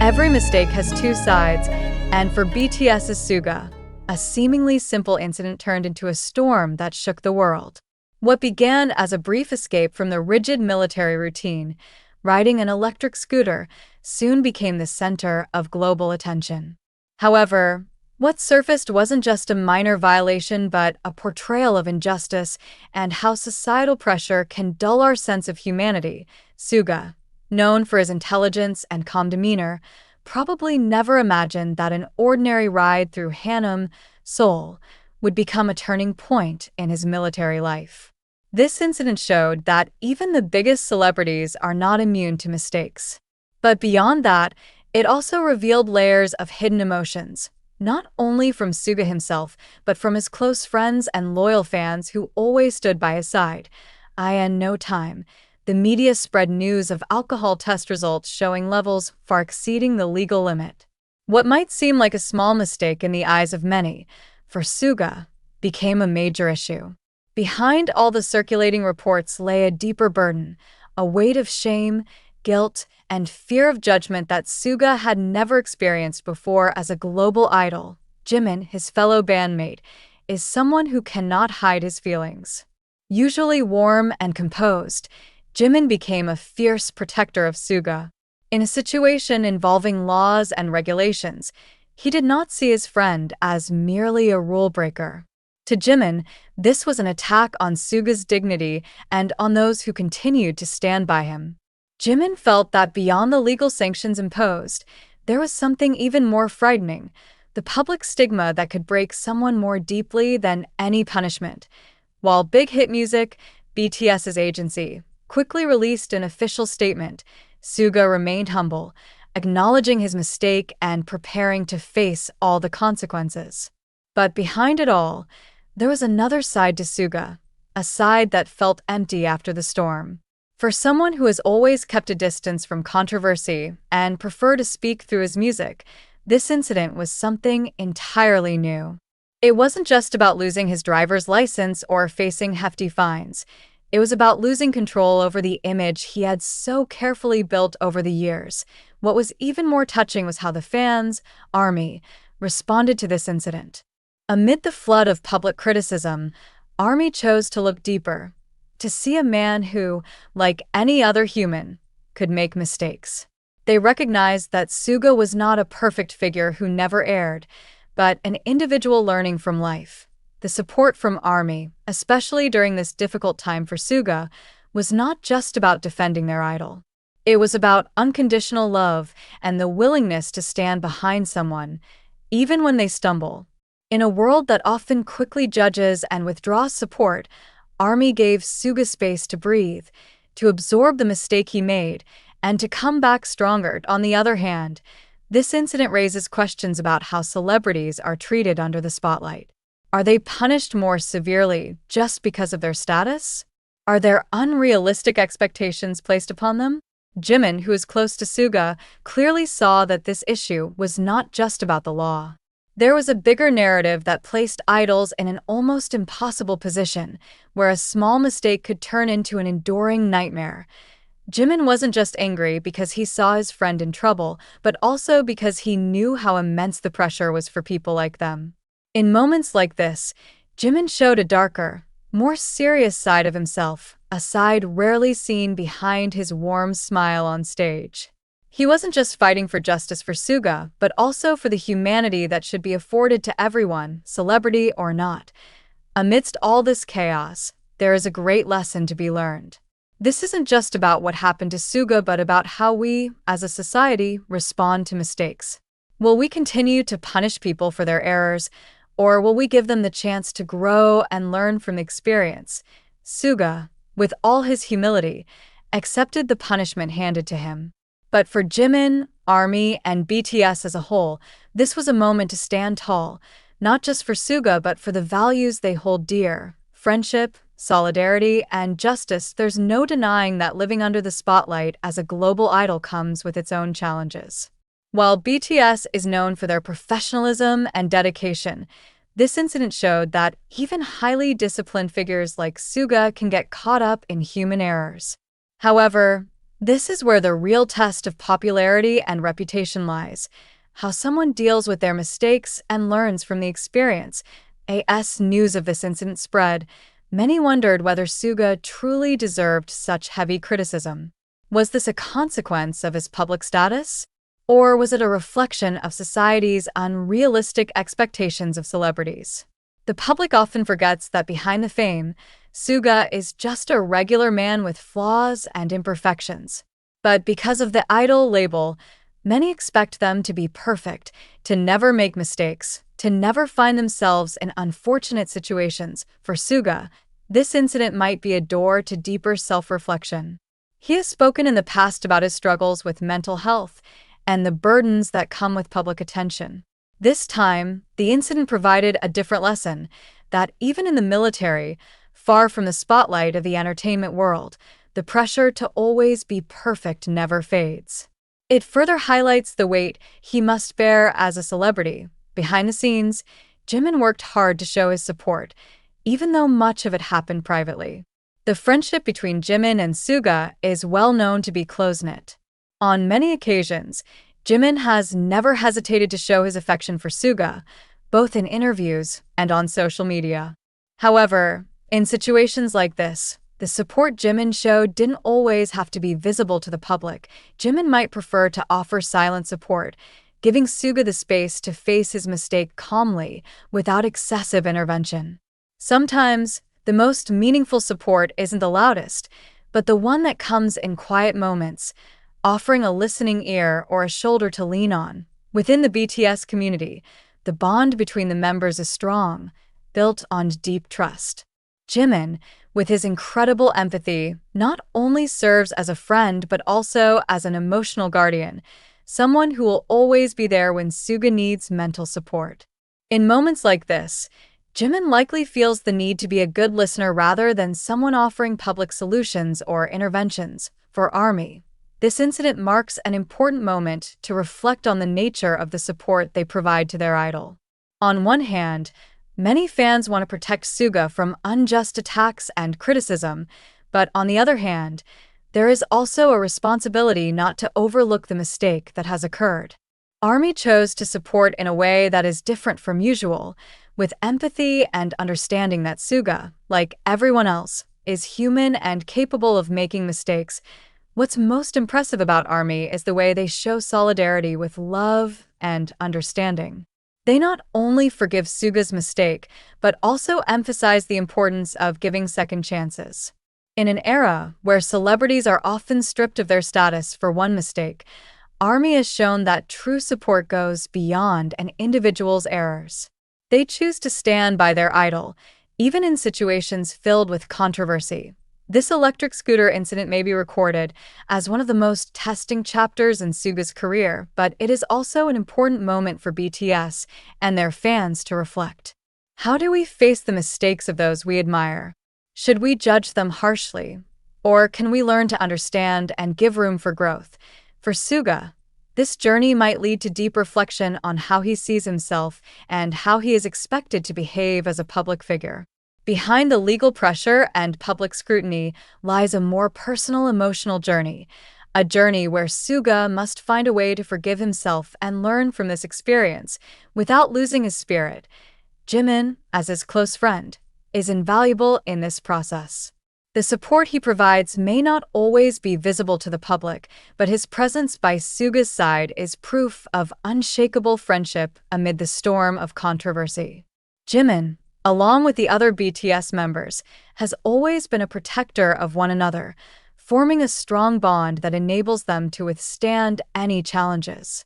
Every mistake has two sides, and for BTS's Suga, a seemingly simple incident turned into a storm that shook the world. What began as a brief escape from the rigid military routine, riding an electric scooter, soon became the center of global attention. However, what surfaced wasn't just a minor violation but a portrayal of injustice and how societal pressure can dull our sense of humanity. Suga, known for his intelligence and calm demeanor, probably never imagined that an ordinary ride through Hanam, Seoul, would become a turning point in his military life. This incident showed that even the biggest celebrities are not immune to mistakes. But beyond that, it also revealed layers of hidden emotions, not only from Suga himself, but from his close friends and loyal fans who always stood by his side. In no time, the media spread news of alcohol test results showing levels far exceeding the legal limit. What might seem like a small mistake in the eyes of many, for Suga, became a major issue. Behind all the circulating reports lay a deeper burden, a weight of shame, guilt, and fear of judgment that Suga had never experienced before. As a global idol, Jimin, his fellow bandmate, is someone who cannot hide his feelings. Usually warm and composed, Jimin became a fierce protector of Suga. In a situation involving laws and regulations, he did not see his friend as merely a rule breaker. To Jimin, this was an attack on Suga's dignity and on those who continued to stand by him. Jimin felt that beyond the legal sanctions imposed, there was something even more frightening, the public stigma that could break someone more deeply than any punishment. While Big Hit Music, BTS's agency, quickly released an official statement, Suga remained humble, acknowledging his mistake and preparing to face all the consequences. But behind it all, there was another side to Suga, a side that felt empty after the storm. For someone who has always kept a distance from controversy and preferred to speak through his music, this incident was something entirely new. It wasn't just about losing his driver's license or facing hefty fines. It was about losing control over the image he had so carefully built over the years. What was even more touching was how the fans, ARMY, responded to this incident. Amid the flood of public criticism, ARMY chose to look deeper, to see a man who, like any other human, could make mistakes. They recognized that Suga was not a perfect figure who never erred, but an individual learning from life. The support from ARMY, especially during this difficult time for Suga, was not just about defending their idol. It was about unconditional love and the willingness to stand behind someone, even when they stumble. In a world that often quickly judges and withdraws support, ARMY gave Suga space to breathe, to absorb the mistake he made, and to come back stronger. On the other hand, this incident raises questions about how celebrities are treated under the spotlight. Are they punished more severely just because of their status? Are there unrealistic expectations placed upon them? Jimin, who is close to Suga, clearly saw that this issue was not just about the law. There was a bigger narrative that placed idols in an almost impossible position, where a small mistake could turn into an enduring nightmare. Jimin wasn't just angry because he saw his friend in trouble, but also because he knew how immense the pressure was for people like them. In moments like this, Jimin showed a darker, more serious side of himself, a side rarely seen behind his warm smile on stage. He wasn't just fighting for justice for Suga, but also for the humanity that should be afforded to everyone, celebrity or not. Amidst all this chaos, there is a great lesson to be learned. This isn't just about what happened to Suga, but about how we, as a society, respond to mistakes. Will we continue to punish people for their errors, or will we give them the chance to grow and learn from the experience? Suga, with all his humility, accepted the punishment handed to him. But for Jimin, ARMY, and BTS as a whole, this was a moment to stand tall, not just for Suga but for the values they hold dear: friendship, solidarity, and justice. There's no denying that living under the spotlight as a global idol comes with its own challenges. While BTS is known for their professionalism and dedication, this incident showed that even highly disciplined figures like Suga can get caught up in human errors. However, This is where the real test of popularity and reputation lies: how someone deals with their mistakes and learns from the experience. As news of this incident spread, many wondered whether Suga truly deserved such heavy criticism. Was this a consequence of his public status? Or was it a reflection of society's unrealistic expectations of celebrities? The public often forgets that behind the fame, Suga is just a regular man with flaws and imperfections. But because of the idol label, many expect them to be perfect, to never make mistakes, to never find themselves in unfortunate situations. For Suga, this incident might be a door to deeper self-reflection. He has spoken in the past about his struggles with mental health and the burdens that come with public attention. This time, the incident provided a different lesson: that even in the military, far from the spotlight of the entertainment world, the pressure to always be perfect never fades. It further highlights the weight he must bear as a celebrity. Behind the scenes, Jimin worked hard to show his support, even though much of it happened privately. The friendship between Jimin and Suga is well known to be close-knit. On many occasions, Jimin has never hesitated to show his affection for Suga, both in interviews and on social media. However, in situations like this, the support Jimin showed didn't always have to be visible to the public. Jimin might prefer to offer silent support, giving Suga the space to face his mistake calmly, without excessive intervention. Sometimes, the most meaningful support isn't the loudest, but the one that comes in quiet moments, offering a listening ear or a shoulder to lean on. Within the BTS community, the bond between the members is strong, built on deep trust. Jimin, with his incredible empathy, not only serves as a friend but also as an emotional guardian, someone who will always be there when Suga needs mental support. In moments like this, Jimin likely feels the need to be a good listener rather than someone offering public solutions or interventions. For ARMY, this incident marks an important moment to reflect on the nature of the support they provide to their idol. On one hand, many fans want to protect Suga from unjust attacks and criticism, but on the other hand, there is also a responsibility not to overlook the mistake that has occurred. ARMY chose to support in a way that is different from usual, with empathy and understanding that Suga, like everyone else, is human and capable of making mistakes. What's most impressive about ARMY is the way they show solidarity with love and understanding. They not only forgive Suga's mistake, but also emphasize the importance of giving second chances. In an era where celebrities are often stripped of their status for one mistake, ARMY has shown that true support goes beyond an individual's errors. They choose to stand by their idol, even in situations filled with controversy. This electric scooter incident may be recorded as one of the most testing chapters in Suga's career, but it is also an important moment for BTS and their fans to reflect. How do we face the mistakes of those we admire? Should we judge them harshly? Or can we learn to understand and give room for growth? For Suga, this journey might lead to deep reflection on how he sees himself and how he is expected to behave as a public figure. Behind the legal pressure and public scrutiny lies a more personal emotional journey, a journey where Suga must find a way to forgive himself and learn from this experience without losing his spirit. Jimin, as his close friend, is invaluable in this process. The support he provides may not always be visible to the public, but his presence by Suga's side is proof of unshakable friendship amid the storm of controversy. Jimin, along with the other BTS members, has always been a protector of one another, forming a strong bond that enables them to withstand any challenges.